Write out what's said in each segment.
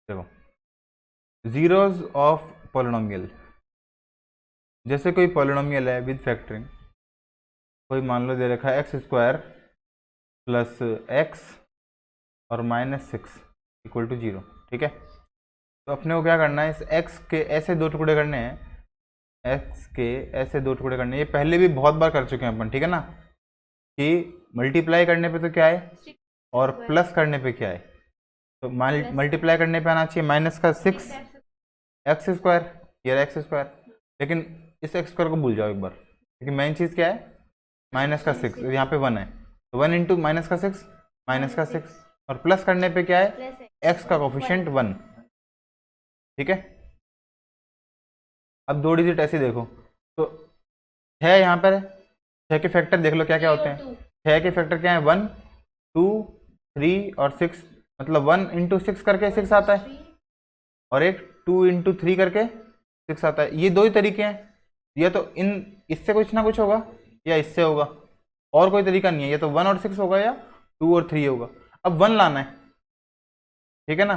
देखो zeros of polynomial, जैसे कोई पॉलिनोमियल है विद फैक्टरिंग, कोई मान लो दे रखा है एक्स स्क्वायर प्लस एक्स और minus six equal to zero, ठीक है। तो अपने को क्या करना है, इस एक्स के ऐसे दो टुकड़े करने हैं, एक्स के ऐसे दो टुकड़े करने हैं। ये पहले भी बहुत बार कर चुके हैं अपन, ठीक है ना, कि मल्टीप्लाई करने पे तो क्या है और प्लस करने पे क्या है, तो मल्टीप्लाई करने पे आना चाहिए माइनस का सिक्स एक्स स्क्वायर, ये एक्स स्क्वायर, लेकिन इस एक्स स्क्वायर को भूल जाओ एक बार, क्योंकि मेन चीज़ क्या है माइनस का सिक्स, यहाँ पे वन है, तो वन इंटू माइनस का सिक्स माइनस का सिक्स, और प्लस करने पे क्या है एक्स का कोफिशिएंट वन, ठीक है। अब दो डिजिट ऐसे देखो, तो छः यहाँ पर, छः के फैक्टर देख लो क्या क्या होते हैं, छः के फैक्टर क्या है वन टू थ्री और सिक्स, मतलब वन इंटू सिक्स करके सिक्स आता है, और एक टू इंटू थ्री करके सिक्स आता है। ये दो ही तरीके हैं, या तो इन इससे कुछ ना कुछ होगा या इससे होगा, और कोई तरीका नहीं है, या तो वन और सिक्स होगा या टू और थ्री होगा। अब वन लाना है, ठीक है ना,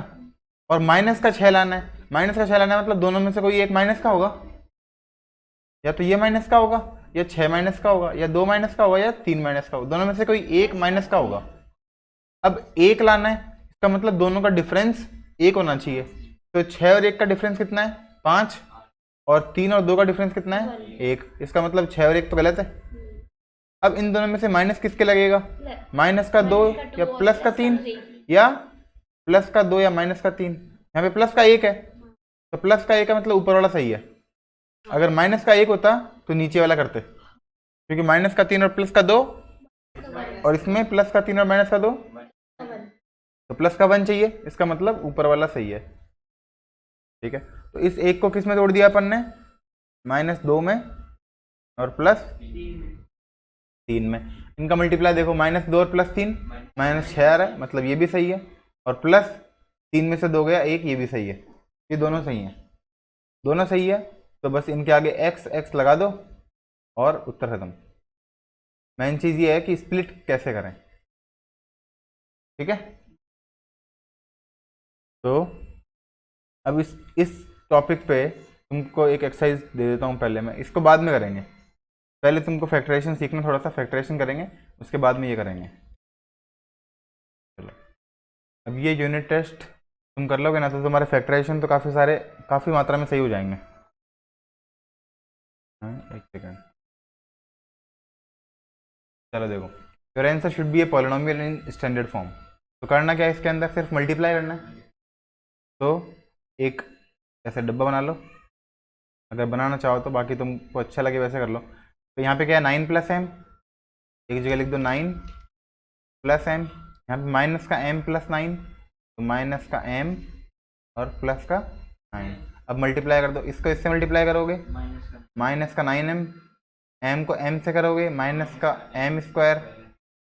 और माइनस का छः लाना है, माइनस का छः लाना है मतलब दोनों में से कोई एक माइनस का होगा, या तो ये माइनस का होगा या छः माइनस का होगा, या दो माइनस का होगा या तीन माइनस का होगा, दोनों में से कोई एक माइनस का होगा। अब एक लाना है, इसका मतलब दोनों का डिफरेंस एक होना चाहिए, तो छः और एक का डिफरेंस कितना है पाँच, और तीन और दो का डिफरेंस कितना है एक, इसका मतलब छः और एक तो गलत है। अब इन दोनों में से माइनस किसके लगेगा, माइनस का दो या प्लस का तीन, या प्लस का दो या माइनस का तीन। यहाँ पे प्लस का एक है, तो प्लस का एक का मतलब ऊपर वाला सही है, अगर माइनस का एक होता तो नीचे वाला करते, क्योंकि माइनस का तीन और प्लस का दो, और इसमें प्लस का तीन और माइनस का दो, तो प्लस का वन चाहिए, इसका मतलब ऊपर वाला सही है, ठीक है। तो इस एक को किस में तोड़ दिया अपन ने, माइनस दो में और प्लस तीन में। इनका मल्टीप्लाई देखो, माइनस दो और प्लस तीन माइनस छः आ रहा है, मतलब ये भी सही है, और प्लस तीन में से दो गया एक, ये भी सही है, ये दोनों सही है, दोनों सही है। तो बस इनके आगे एक्स एक्स लगा दो और उत्तर खत्म। मेन चीज़ ये है कि स्प्लिट कैसे करें, ठीक है। तो अब इस टॉपिक पे तुमको एक एक्सरसाइज दे देता हूँ, पहले मैं इसको बाद में करेंगे, पहले तुमको फैक्टराइजेशन सीखना, थोड़ा सा फैक्टराइजेशन करेंगे, उसके बाद में ये करेंगे। चलो अब ये यूनिट टेस्ट तुम कर लोगे ना, तो तुम्हारे फैक्टराइजेशन तो काफ़ी मात्रा में सही हो जाएंगे। एक सेकेंड, चलो देखो, your answer should be a polynomial in standard form. तो करना क्या है, इसके अंदर सिर्फ मल्टीप्लाई करना है। तो एक ऐसे डब्बा बना लो, अगर बनाना चाहो तो, बाकी तुमको अच्छा लगे वैसे कर लो। तो यहाँ पे क्या है नाइन प्लस एम, एक जगह लिख दो नाइन प्लस एम, यहाँ पे माइनस का एम प्लस नाइन, तो माइनस का एम और प्लस का नाइन। अब मल्टीप्लाई कर दो, इसको इससे मल्टीप्लाई करोगे माइनस का नाइन एम को एम से करोगे माइनस का एम स्क्वायर,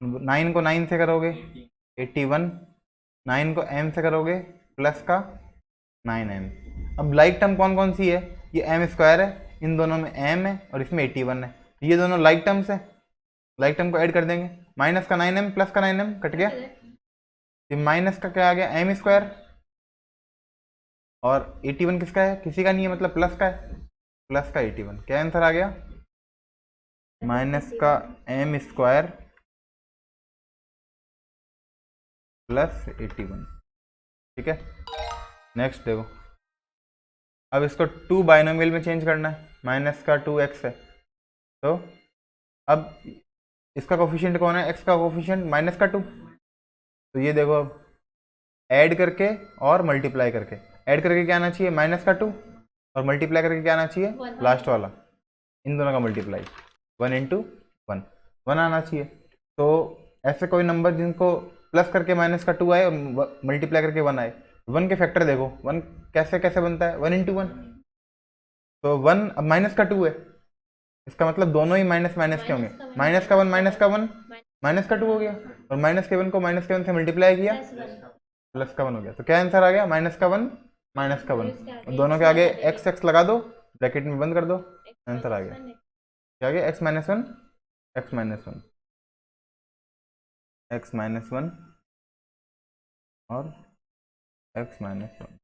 नाइन को नाइन से करोगे 81, नाइन को एम से करोगे प्लस का नाइन एम। अब लाइक टर्म कौन कौन सी है, ये एम स्क्वायर है, इन दोनों में एम है और इसमें 81 है, ये दोनों लाइक टर्म्स है, लाइक टर्म को ऐड कर देंगे, माइनस का नाइन एम प्लस का नाइन एम कट गया, ये माइनस का क्या आ गया एम स्क्वायर, और 81 किसका है, किसी का नहीं है, मतलब प्लस का है, प्लस का 81, क्या आंसर आ गया माइनस का एम स्क्वायर प्लस 81, ठीक है। नेक्स्ट देखो, अब इसको टू बाइनोमियल में चेंज करना है, माइनस का 2x है, तो अब इसका कोफिशिएंट कौन है, x का कोफिशिएंट माइनस का 2, तो ये देखो अब ऐड करके और मल्टीप्लाई करके, ऐड करके क्या आना चाहिए माइनस का 2, और मल्टीप्लाई करके क्या आना चाहिए लास्ट वाला, इन दोनों का multiply, one into one, one आना चाहिए। तो ऐसे कोई नंबर जिनको प्लस करके माइनस का 2 आए और मल्टीप्लाई करके 1 आए, वन के फैक्टर देखो, वन कैसे कैसे बनता है, वन इंटू वन, तो वन अब माइनस का 2 है, इसका मतलब दोनों ही माइनस माइनस के होंगे, माइनस का वन माइनस का वन माइनस का 2 हो गया, और माइनस के वन को माइनस के वन से मल्टीप्लाई किया प्लस का 1 हो गया, तो क्या आंसर आ गया माइनस का वन माइनस का वन, दोनों के आगे एक्स एक्स लगा दो, ब्रैकेट में बंद कर दो, आंसर आ गया, क्या आ गया x minus one x minus one x minus one और एक्स माइनस वन।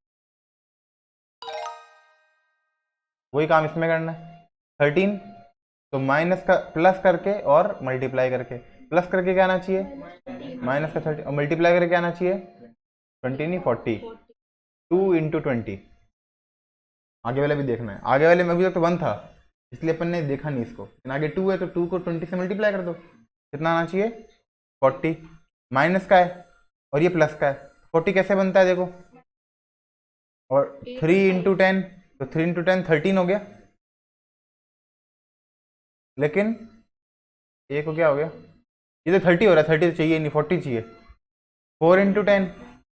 वही काम इसमें करना है। 13 तो माइनस का प्लस करके और मल्टीप्लाई करके, प्लस करके क्या आना चाहिए माइनस का 30 और मल्टीप्लाई करके क्या आना चाहिए 20 नहीं 40, 2 इंटू 20। आगे वाले भी देखना है, आगे वाले में अभी तक तो 1 था इसलिए अपन ने देखा नहीं इसको, लेकिन आगे 2 है तो 2 को 20 से मल्टीप्लाई कर दो, कितना आना चाहिए 40। माइनस का है और ये प्लस का है, 40 कैसे बनता है देखो, और 3 इंटू 10 तो 3 इंटू 10 13 हो गया, लेकिन ये को क्या हो गया, ये तो 30 हो रहा है, 30 तो चाहिए नहीं 40 चाहिए। 4 इंटू 10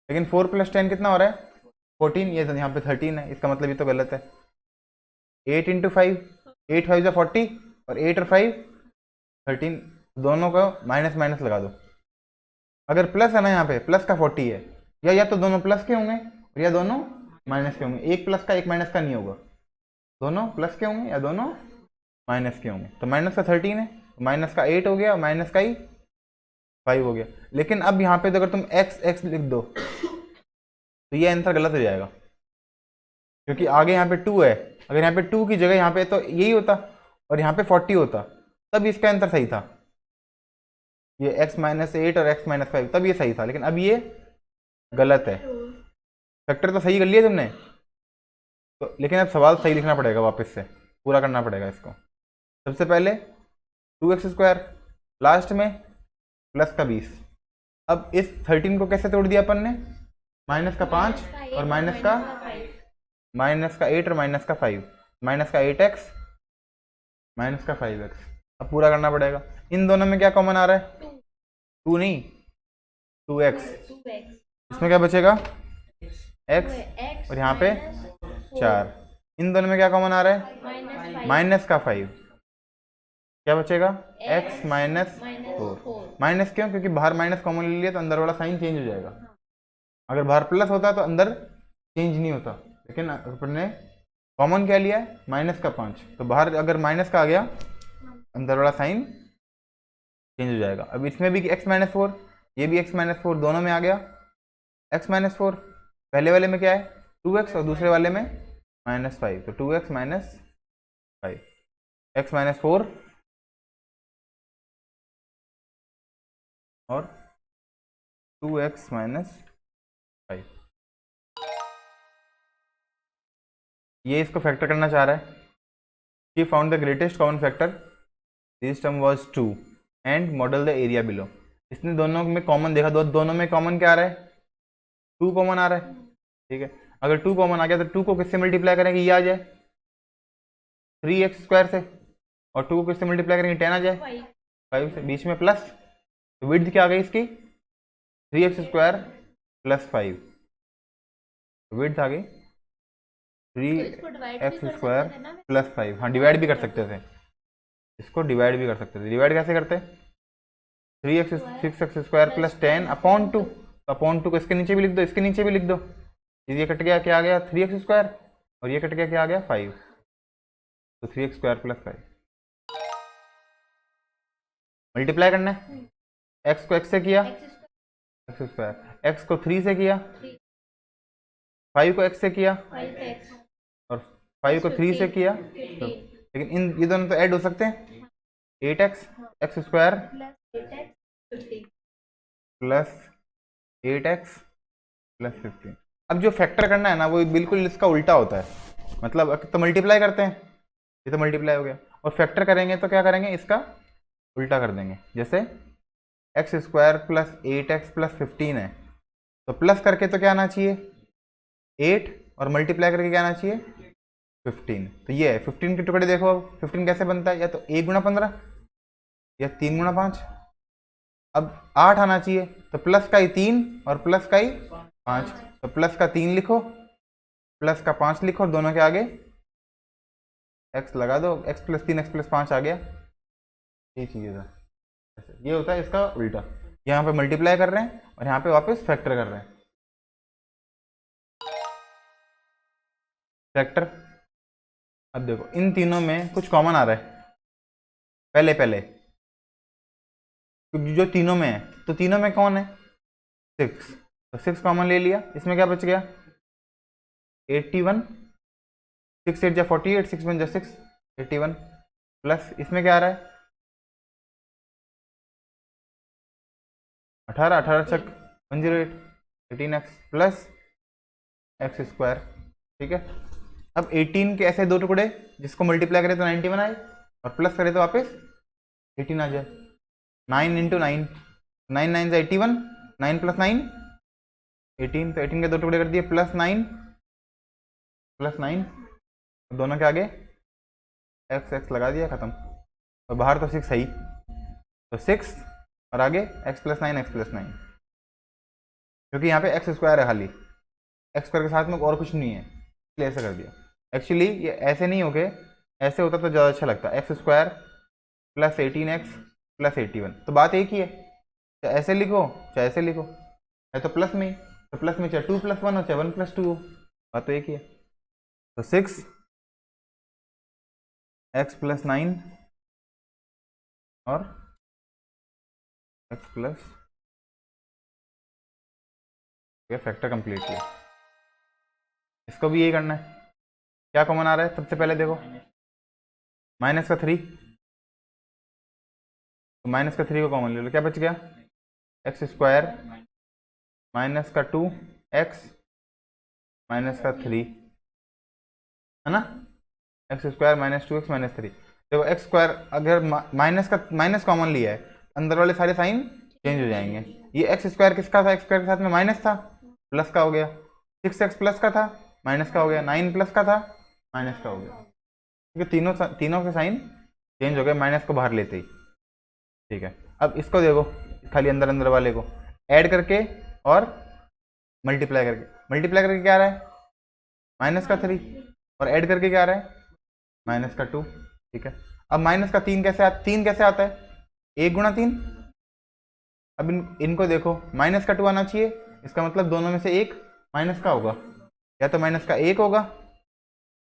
लेकिन 4 प्लस 10 कितना हो रहा है 14, ये तो यहाँ पे 13 है, इसका मतलब ये तो गलत है। 8 इंटू 5, 8 5 जो 40 और 8 और 5 13, दोनों को माइनस माइनस लगा दो। अगर प्लस है ना यहाँ पे प्लस का 40 है, या तो दोनों प्लस के होंगे और या दोनों माइनस के होंगे, एक प्लस का एक माइनस का नहीं होगा, दोनों प्लस के होंगे या दोनों माइनस के होंगे। तो माइनस का 13 है, माइनस का 8 हो गया और माइनस का ही 5 हो गया। लेकिन अब यहाँ पे तो अगर तुम x x लिख दो तो ये आंसर गलत हो जाएगा, क्योंकि आगे यहाँ पे 2 है, अगर यहाँ पे 2 की जगह यहाँ पे तो यही होता और यहाँ पे 40 होता तब इसका आंसर सही था, ये x माइनस 8 और x माइनस 5 तब ये सही था, लेकिन अब ये गलत है। फैक्टर तो सही कर लिया तुमने तो, लेकिन अब सवाल सही लिखना पड़ेगा, वापस से पूरा करना पड़ेगा इसको। सबसे पहले 2x² लास्ट में प्लस का 20। अब इस 13 को कैसे तोड़ दिया अपन ने, माइनस का 5 और माइनस का 8 और माइनस का 5, माइनस का 8x माइनस का 5x। अब पूरा करना पड़ेगा, इन दोनों में क्या कॉमन आ रहा है 2 नहीं 2x, इसमें क्या बचेगा x और यहाँ पे 4, इन दोनों में क्या कॉमन आ रहा है माइनस का 5, क्या बचेगा x माइनस 4। माइनस क्यों, क्योंकि बाहर माइनस कॉमन ले लिया तो अंदर वाला साइन चेंज हो जाएगा, अगर बाहर प्लस होता तो अंदर चेंज नहीं होता, लेकिन अपन ने कॉमन क्या लिया है माइनस का 5, तो बाहर अगर माइनस का आ गया अंदर वाला साइन चेंज हो जाएगा। अब इसमें भी x माइनस 4, ये भी x माइनस 4, दोनों में आ गया x माइनस 4, पहले वाले में क्या है 2x और दूसरे वाले में माइनस 5, तो 2x माइनस 5, x माइनस 4 और 2x माइनस 5। ये इसको फैक्टर करना चाह रहा है, he found the greatest common factor, this term was 2 and model the area below। इसने दोनों में कॉमन देखा, दोनों में कॉमन क्या आ रहा है 2 कॉमन आ रहा है, ठीक है। अगर 2 कॉमन आ गया तो 2 को किससे मल्टीप्लाई करेंगे, ये आ जाए 3x² से, और 2 को किससे मल्टीप्लाई करेंगे 10 आ जाए 5 से, बीच में प्लस, तो विड्थ क्या आ गई इसकी 3x² प्लस 5, विड्थ आ गई 3x² प्लस 5। हाँ डिवाइड भी कर सकते थे, इसको डिवाइड भी कर सकते थे। डिवाइड कैसे करते, 6x² प्लस 10 अपॉन 2, अपॉन 2 को इसके नीचे भी लिख दो, इसके नीचे भी लिख दो, ये कट गया क्या आ गया 3x² और ये कट गया क्या आ गया 5, तो 3x² प्लस 5। मल्टीप्लाई करना है, x को x से किया x², x को 3 से किया, 5 को x से किया और 5 को 3 से किया, तो लेकिन इन ये दोनों तो ऐड हो सकते हैं, 8x x² plus 8x plus 15। अब जो फैक्टर करना है ना वो बिल्कुल इसका उल्टा होता है, मतलब तो मल्टीप्लाई करते हैं, ये तो मल्टीप्लाई हो गया, और फैक्टर करेंगे तो क्या करेंगे इसका उल्टा कर देंगे। जैसे x² प्लस 8x प्लस 15 है, तो प्लस करके तो क्या आना चाहिए 8 और मल्टीप्लाई करके क्या आना चाहिए 15, तो ये है 15 के टुकड़े देखो। अब 15 कैसे बनता है, या तो 1 गुणा 15 या 3 गुणा 5। अब 8 आना चाहिए, तो प्लस का ही 3 और प्लस का ही 5, तो प्लस का 3 लिखो प्लस का 5 लिखो, दोनों के आगे x लगा दो, x प्लस 3 x प्लस 5 आ गया, ये चाहिए था। ये होता है इसका उल्टा, यहाँ पे मल्टीप्लाई कर रहे हैं और यहाँ पे वापस फैक्टर कर रहे हैं। फैक्टर, अब देखो इन तीनों में कुछ कॉमन आ रहा है, पहले जो तीनों में है, तो तीनों में कौन है 6, तो 6 कॉमन ले लिया, इसमें क्या बच गया 81, 6 8 जा 48, 6 1 जा 6, 81 प्लस इसमें क्या आ रहा है 18, 18 छक 108, 18x प्लस एक्स स्क्वायर। ठीक है, अब 18 के ऐसे दो टुकड़े जिसको मल्टीप्लाई करें तो 91 आए और प्लस करें तो वापस 18 आ जाए। 9 इंटू 9, 9 9 से 81, 9 प्लस 9 18, तो 18 के दो टुकड़े कर दिए प्लस 9 प्लस 9, दोनों के आगे एक्स एक्स लगा दिया, खत्म। और बाहर तो 6 है ही, तो 6 और आगे x प्लस 9, एक्स प्लस 9, क्योंकि यहाँ पे एक्स स्क्वायर है खाली, एक्स स्क्वायर के साथ में और कुछ नहीं है इसलिए ऐसा कर दिया। एक्चुअली ये ऐसे नहीं हो गए, ऐसे होता तो ज़्यादा अच्छा लगता, x square plus 18x plus 81, तो बात एक ही है, चाहे ऐसे लिखो चाहे ऐसे लिखो, है तो प्लस में ही, तो प्लस में चाहे 2 प्लस 1 हो चाहे 1 प्लस 2 हो, बात तो एक ही है। तो 6 x प्लस 9 और x प्लस, फैक्टर कंप्लीट किया। इसको भी यही करना है। क्या कॉमन आ रहा है सबसे पहले देखो, माइनस का 3, तो माइनस का 3 को कॉमन ले लो, क्या बच गया एक्स स्क्वायर माइनस का 2x माइनस का 3, है ना, x square minus 2x minus 3। देखो एक्स स्क्वायर अगर माइनस कॉमन लिया है, अंदर वाले सारे साइन चेंज हो जाएंगे। ये एक्स स्क्वायर किसका था, एक्स स्क्वायर के साथ में माइनस था, प्लस का हो गया। 6x प्लस का था, माइनस का हो गया। 9 प्लस का था, माइनस का हो गया, क्योंकि तीनों के साइन चेंज हो गए माइनस को बाहर लेते ही। ठीक है, अब इसको देखो, खाली अंदर अंदर वाले को ऐड करके और मल्टीप्लाई करके क्या आ रहा है माइनस का 3, और ऐड करके क्या आ रहा है माइनस का 2। ठीक है, अब माइनस का 3 कैसे आता है, 1 गुणा 3। अब इनको देखो, माइनस का 2 आना चाहिए, इसका मतलब दोनों में से एक माइनस का होगा, या तो माइनस का 1 होगा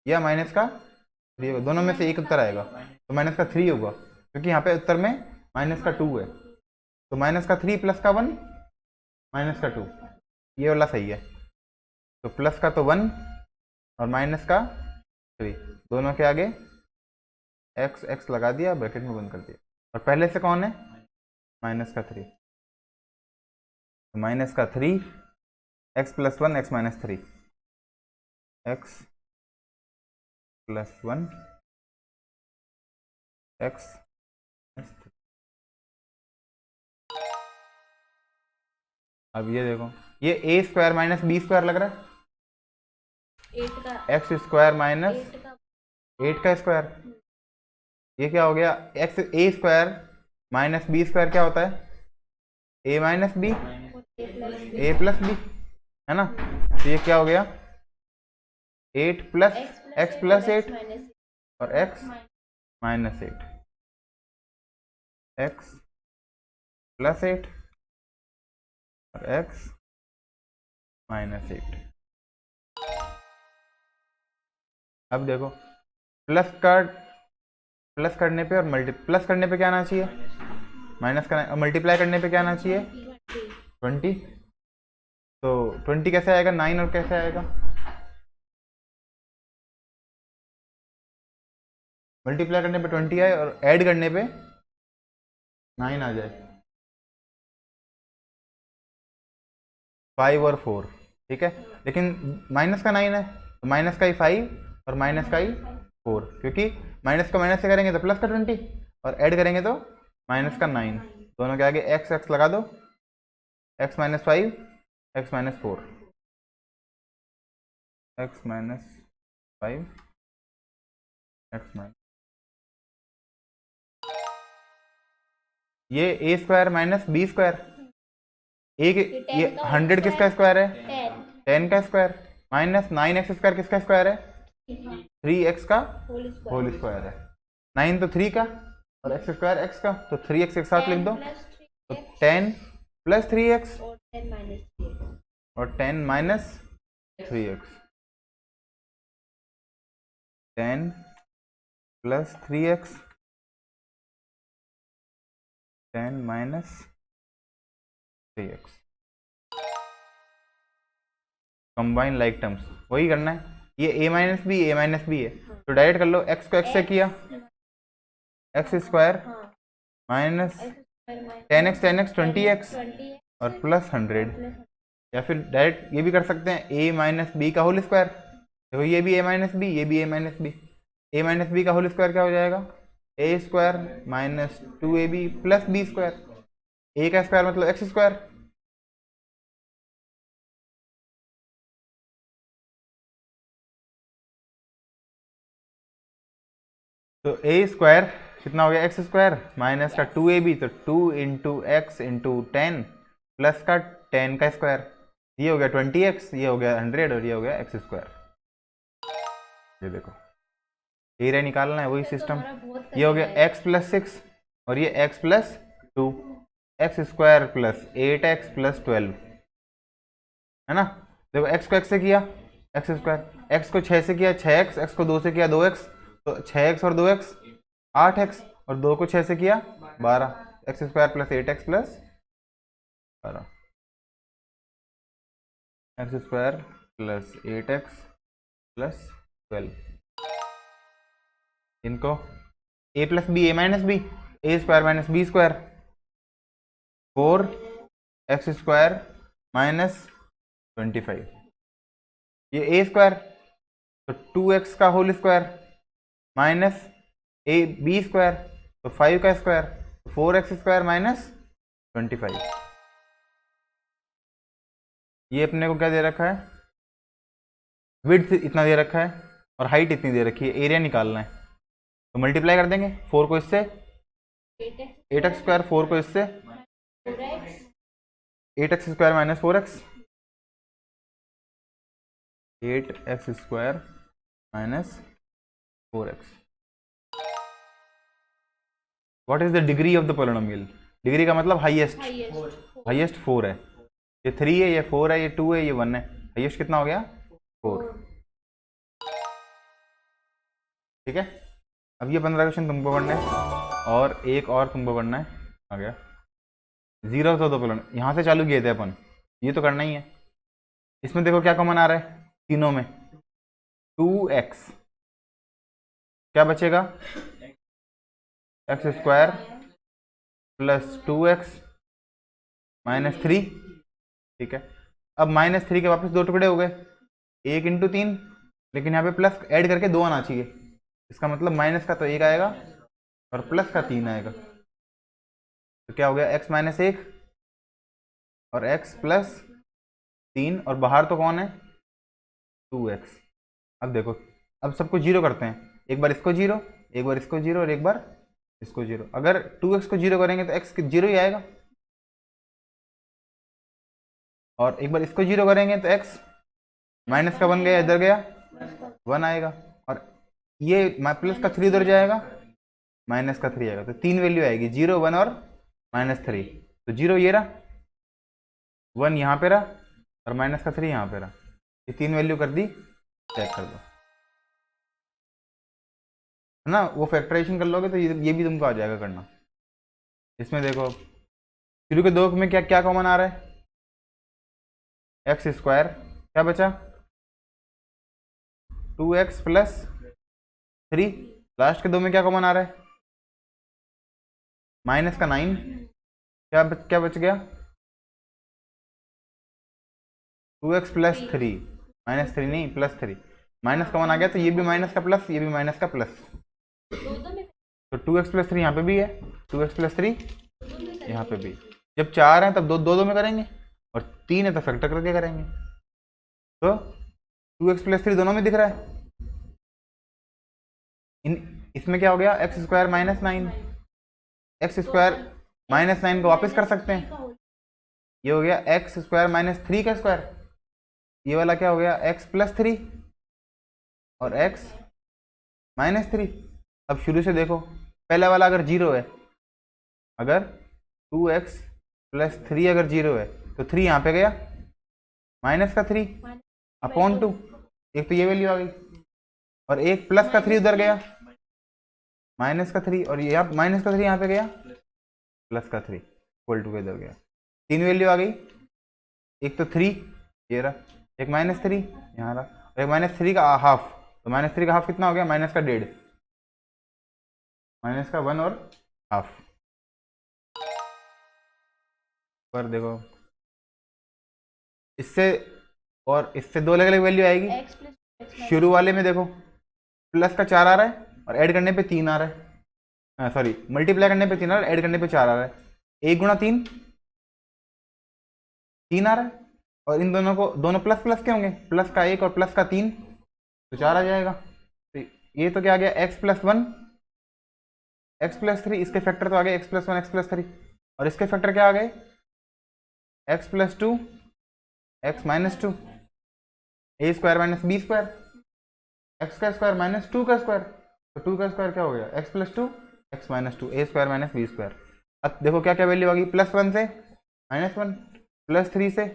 या माइनस का 3 होगा, दोनों में से एक उत्तर आएगा, तो माइनस का 3 होगा, क्योंकि यहाँ पे उत्तर में माइनस का 2 है। तो माइनस का 3 प्लस का 1 माइनस का 2, ये वाला सही है। तो प्लस का तो 1 और माइनस का 3, दोनों के आगे एक्स एक्स लगा दिया, ब्रैकेट में बंद कर दिया, और पहले से कौन है माइनस का 3, तो माइनस का 3 x plus 1 x minus 3, x plus 1 x. अब ये देखो, ये ए स्क्वायर माइनस बी स्क्वायर लग रहा है, 8 का एक्स स्क्वायर माइनस 8 का स्क्वायर, ये क्या हो गया एक्स, ए स्क्वायर माइनस बी स्क्वायर क्या होता है ए माइनस बी, ए प्लस बी, है ना। तो ये क्या हो गया 8 प्लस एक्स प्लस 8 और एक्स माइनस 8, एक्स प्लस 8 और एक्स माइनस 8। अब देखो प्लस करने पे और प्लस करने पे क्या आना चाहिए माइनस का, मल्टीप्लाई करने पे क्या आना चाहिए 20। तो 20 कैसे आएगा 9 और कैसे आएगा, मल्टीप्लाई करने पे 20 आए और ऐड करने पे 9 आ जाए, 5 और 4। ठीक है, लेकिन माइनस का 9 है, तो माइनस का ही 5 और माइनस का ही 4, क्योंकि माइनस को माइनस से करेंगे तो प्लस का 20 और ऐड करेंगे तो माइनस का 9, दोनों के आगे एक्स एक्स लगा दो, x minus 5 x minus 4, x minus 5 x minus, ये ए स्क्वायर माइनस बी स्क्वायर, ये 100 किसका स्क्वायर है 10 का स्क्वायर, माइनस 9x स्क्वायर किसका स्क्वायर है 3x का होल स्क्वायर है। 9 तो 3 का और x स्क्वायर x का, तो 3x एक साथ लिख दो, तो 10 प्लस 3x और 10 minus 3x, 10 plus 3x 10 minus 3x। Combine like terms वही करना है, ये a माइनस बी है, तो डायरेक्ट कर लो। x को x से किया, x square minus 10x 20x और प्लस 100, या फिर डायरेक्ट ये भी कर सकते हैं a माइनस बी का होल स्क्वायर। देखो ये भी a माइनस बी, ये भी a minus b, a minus b का होल स्क्वायर क्या हो जाएगा, a square minus 2ab plus b square, a का स्क्वायर मतलब x स्क्वायर। तो a स्क्वायर कितना हो गया, एक्स स्क्वायर माइनस का 2ab, तो 2 इंटू एक्स इंटू 10 प्लस का 10 का स्क्वायर, ये हो गया 20x, ये हो गया 100 और ये हो गया एक्स स्क्वायर। ये देखो एरिया निकालना है, वही सिस्टम। ये हो गया x प्लस 6 और ये x plus 2, x square plus 8x plus 12, है ना। देखो x को x से किया एक्स स्क्वायर, x को 6 से किया 6x, x को 2 से किया 2x, तो 6x और 2x 8x, और 2 को 6 से किया 12, x square plus 8x plus 12, x square plus 8x plus 12। इनको a plus b, a minus b, a square minus b square, 4x square minus 25, ये a स्क्वायर, तो 2x का whole square minus a b square, तो 5 का square, तो 4x square minus 25। ये अपने को क्या दे रखा है, विड्थ इतना दे रखा है और हाइट इतनी दे रखी है, एरिया निकालना है, तो मल्टीप्लाई कर देंगे 4 को इससे, 8x स्क्वायर, 4 को इससे 8x square minus 4x, 8x square minus 4x। What is the degree of the polynomial, degree का मतलब हाईएस्ट, हाईएस्ट 4 है, ये 3 है, ये 4 है, ये 2 है, ये 1 है, हाईएस्ट कितना हो गया 4। ठीक है, अब ये 15 क्वेश्चन तुमको पढ़ना है और एक और तुमको पढ़ना है, आ गया 0 तो 2 पोलिनोमियल, यहाँ से चालू किए थे अपन, ये तो करना ही है। इसमें देखो क्या कॉमन आ रहा है तीनों में, 2x, क्या बचेगा x square plus 2x minus 3। ठीक है, अब माइनस 3 के वापस 2 टुकड़े हो गए, 1 इंटू 3, लेकिन यहाँ पे प्लस ऐड करके 2 आना चाहिए, इसका मतलब माइनस का तो 1 आएगा और प्लस का 3 आएगा, तो क्या हो गया x माइनस 1 और x प्लस 3, और बाहर तो कौन है 2x। अब देखो, अब सबको जीरो करते हैं, एक बार इसको जीरो, एक बार इसको जीरो और एक बार इसको जीरो। अगर 2x को जीरो करेंगे तो x जीरो ही आएगा, और एक बार इसको जीरो करेंगे तो x माइनस का 1 गया, इधर गया 1 आएगा, और ये प्लस का 3 इधर जाएगा, माइनस का 3 आएगा, तो 3 वैल्यू आएगी, 0 1 और माइनस 3, तो 0 ये रहा, 1 यहाँ पे रहा और माइनस का 3 यहाँ पे रहा, ये 3 वैल्यू कर दी, चेक कर दो, है ना। वो फैक्टराइजेशन कर लोगे तो ये भी तुमको आ जाएगा करना। इसमें देखो शुरू के 2 में क्या क्या कॉमन आ रहा है, एक्स स्क्वायर, क्या बचा 2x प्लस 3, लास्ट के 2 में क्या कॉमन आ रहा है माइनस का 9, क्या बच गया 2x प्लस 3, माइनस 3 नहीं प्लस 3, माइनस कॉमन आ गया, तो ये भी माइनस का प्लस, ये भी माइनस का प्लस, तो 2x प्लस 3 यहाँ पे भी है, 2x प्लस 3 यहाँ पे भी। जब 4 हैं तब दो में करेंगे, और 3 है तो फैक्टर करके करेंगे, तो 2x प्लस 3 दोनों में दिख रहा है। इसमें क्या हो गया x square minus 9, x square minus 9 को वापस कर सकते हैं, ये हो गया एक्स स्क्वायर माइनस 3 का स्क्वायर, ये वाला क्या हो गया एक्स प्लस 3 और एक्स माइनस 3। अब शुरू से देखो, पहला वाला अगर 0 है, अगर 2x प्लस 3 अगर 0 है तो 3 यहाँ पे गया, माइनस का 3 अपॉन 2, एक तो ये वैल्यू आ गई, और एक प्लस का 3 उधर गया, माइनस का 3, और यहाँ माइनस का 3 यहाँ पे गया, प्लस का 3 इक्वल टू इधर गया, 3 वैल्यू आ गई, एक तो 3 ये रहा, एक माइनस 3 यहाँ रहा, -3 का हाफ, तो -3 का हाफ कितना हो गया? माइनस का 1.5, माइनस का 1 और हाफ। पर देखो इससे और इससे दो अलग अलग वैल्यू आएगी। शुरू वाले में देखो प्लस का 4 आ रहा है और ऐड करने पे 3 आ रहा है, सॉरी मल्टीप्लाई करने पे 3 आ रहा है, ऐड करने पे 4 आ रहा है। 1 गुणा 3 3 आ रहा है, और इन दोनों को दोनों प्लस प्लस के होंगे, प्लस का 1 और प्लस का 3, तो 4 आ जाएगा। तो ये तो क्या आ गया? x+1 x+3, इसके फैक्टर तो आ गए x+1 x+3, और इसके फैक्टर क्या आ गए? x+2 x-2, a square minus b square, x का स्क्वायर माइनस 2 का स्क्वायर, तो 2 का स्क्वायर क्या हो गया? x+2 x-2, a square minus b square. अब देखो क्या क्या वैल्यू आ गई? +1 से -1, +3 से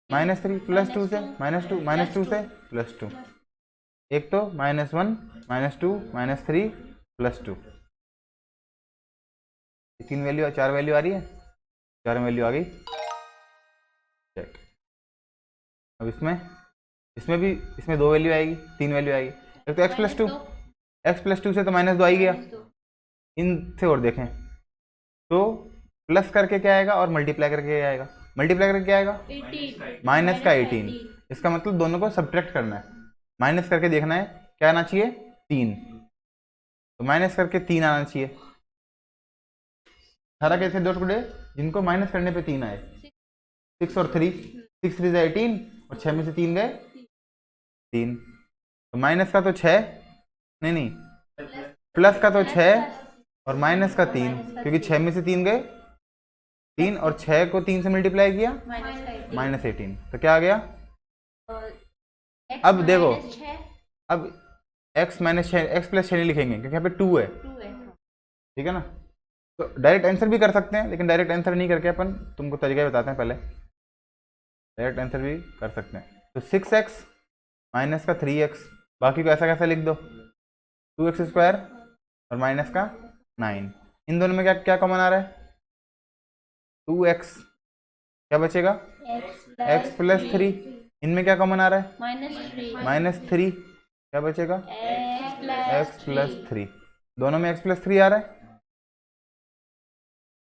-3, +2 से -2, -2 से +2। एक तो -1 -2 -3 +2, तीन वैल्यू, 4 वैल्यू आ रही है, 4 वैल्यू आ गई। चेक। अब इसमें भी इसमें 2 वैल्यू आएगी, 3 वैल्यू आएगी। एक तो x+2 से तो -2 आ ही गया। इनसे और देखें तो प्लस करके क्या आएगा और मल्टीप्लाई करके क्या आएगा? मल्टीप्लाई करके क्या आएगा? माइनस का 18। इसका मतलब दोनों को सब्ट्रैक्ट करना है, माइनस करके देखना है क्या आना चाहिए? 3, तो माइनस करके 3 आना चाहिए। 18 कैसे डॉट टुडे जिनको माइनस करने पे 3 आए? 6 और 3, 6 3 18 और 6 में से 3 गए 3, तो माइनस का तो 6 नहीं प्लस का तो 6 और माइनस का 3, क्योंकि 6 में से 3 गए 3 और 6 को 3 से मल्टीप्लाई किया -18, तो क्या आ गया? अब देखो, अब x माइनस 6 x+6 नहीं लिखेंगे क्योंकि यहाँ पे 2 है, ठीक है ना। तो डायरेक्ट आंसर भी कर सकते हैं, लेकिन डायरेक्ट आंसर नहीं करके अपन तुमको तरीका बताते हैं। पहले डायरेक्ट आंसर भी कर सकते हैं। तो 6x माइनस का 3x, बाकी को ऐसा कैसा लिख दो? 2x² और माइनस का 9। इन दोनों में क्या क्या कॉमन आ रहा है? 2x, क्या बचेगा? x+3। इनमें क्या कॉमन आ रहा है? -3, क्या बचेगा? x+3। दोनों में x+3 आ रहा है,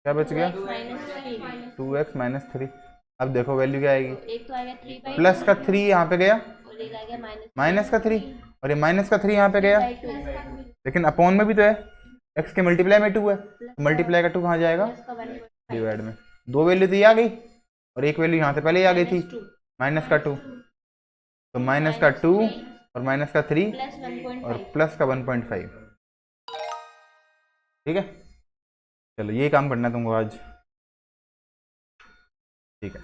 क्या बच गया? 2x -3। अब देखो वैल्यू क्या आएगी? एक तो आएगा 3/2, प्लस का 3 यहाँ पे गया, और एक आ गया माइनस का 3, और ये माइनस का 3 यहाँ पे गया, लेकिन अपॉन में भी तो है, x के मल्टीप्लाई में 2 है, मल्टीप्लाई का 2 कहाँ जाएगा? डिवाइड में। 2 वैल्यू तो ये आ गई, और एक वैल्यू यहाँ से पहले ही आ गई थी, माइनस का 2, तो माइनस का 2 और माइनस का 3 और प्लस का 1.5। ठीक है, चलो ये काम करना है तुमको आज, ठीक है।